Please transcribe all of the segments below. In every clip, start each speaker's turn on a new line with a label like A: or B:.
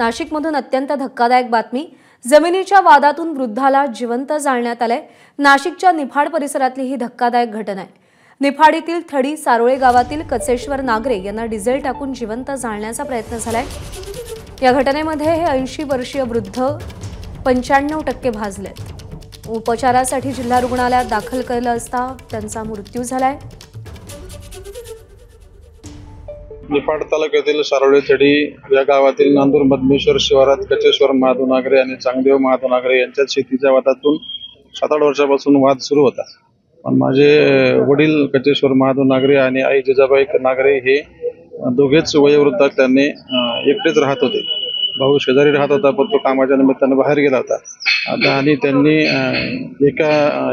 A: नाशिकमधून अत्यंत धक्कादायक बातमी। जमिनीच्या वादातून वृद्धाला जिवंत जाळण्यात आले। नाशिकच्या निफाड परिसरातली ही धक्कादायक घटना आहे। निफाडीतील थडी सारोळे गावातील कचेश्वर नागरे यांना डिझेल टाकून जिवंत जाळण्याचा प्रयत्न झालाय। या घटनेमध्ये हे 80 वर्षीय वृद्ध 95% भाजलेत। उपचारासाठी जिल्हा रुग्णालयात दाखल केलं असता त्यांचा मृत्यू झालाय।
B: निफाड तालुक्यातील सारोळे थडी या गावातील नांदूर मधमेश्वर शिवारात कचेश्वर महादेव नागरे आणि चांगदेव महादेव नागरे यांच्यात शेतीच्या वादातून 7-8 वर्षापासून वाद सुरू होता। पण माझे वडील कचेश्वर महादेव नागरे आणि आई जिजाबाई नागरे हे दोघेच वयोवृद्ध त्यांनी एकटेच राहत होते। भाऊ शेजारी राहत होता, पण तो कामाच्या निमित्ताने बाहेर गेला होता। आणि त्यांनी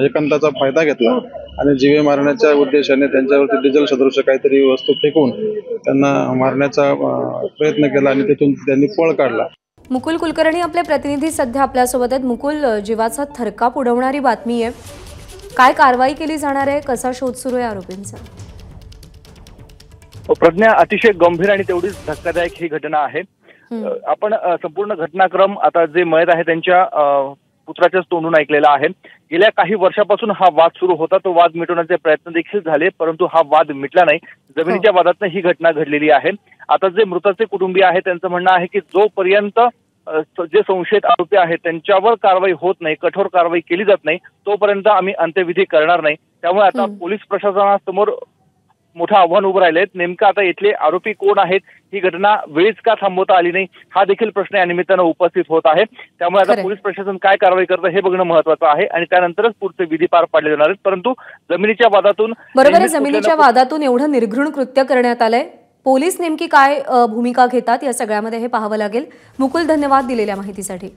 B: एकांताचा फायदा घेतला आणि जीवे मारण्याच्या उद्देशाने त्यांच्यावरती डिझेल सदृश काहीतरी वस्तू फेकून त्यांना मारण्याचा प्रयत्न केला आणि तिथून त्यांनी पळ काढला।
A: मुकुल कुलकर्णी आपले प्रतिनिधी सध्या आपल्यासोबत आहेत। मुकुल, जीवाचा थरकाप उडवणारी बातमी आहे, काय कारवाई केली जाणार आहे, कसा शोध सुरू आहे आरोपींचा?
C: प्रज्ञा, अतिशय गंभीर आणि तेवढीच धक्कादायक ही घटना आहे। आपण संपूर्ण घटनाक्रम आता जे मयत आहे त्यांच्या पुत्राच्याच तोंडून ऐकलेला आहे। गेल्या काही वर्षापासून हा वाद सुरू होता, तो वाद मिटवण्याचे प्रयत्न देखील झाले, परंतु हा वाद मिटला नाही। जमिनीच्या वादातून ही घटना घडलेली आहे। आता जे मृताचे कुटुंबीय आहे त्यांचं म्हणणं आहे की जोपर्यंत जे संशयित आरोपी आहेत त्यांच्यावर कारवाई होत नाही, कठोर कारवाई केली जात नाही, तोपर्यंत आम्ही अंत्यविधी करणार नाही। त्यामुळे आता पोलीस प्रशासनासमोर मोठं आव्हान उभं राहिलंय। नेमकं आता इथले आरोपी कोण आहेत, ही घटना वेळीच का थांबवता आली नाही, हा देखील प्रश्न या निमित्तानं उपस्थित होत आहे। त्यामुळे आता पोलीस प्रशासन काय कारवाई करतं हे बघणं महत्त्वाचं आहे आणि त्यानंतरच पुढचे विधी पार पाडले जाणार आहेत। परंतु जमिनीच्या वादातून
A: जमिनीच्या वादातून एवढं निर्घृण कृत्य करण्यात आलंय, पोलीस नेमकी काय भूमिका घेतात या सगळ्यामध्ये हे पाहावं लागेल। मुकुल, धन्यवाद दिलेल्या माहितीसाठी।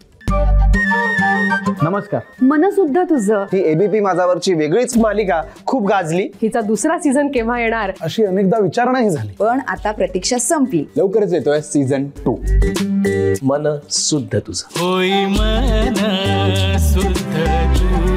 D: नमस्कार।
E: मनसुद्धा तुझं
D: ही एबीपी माझावरची वेगळीच मालिका खूप गाजली।
E: हिचा दुसरा सीझन केव्हा येणार
D: अशी अनेकदा विचारणा झाली,
E: पण आता प्रतीक्षा संपली।
D: लवकरच येतोय सीझन 2।
F: मन शुद्ध तुझं होई मन शुद्ध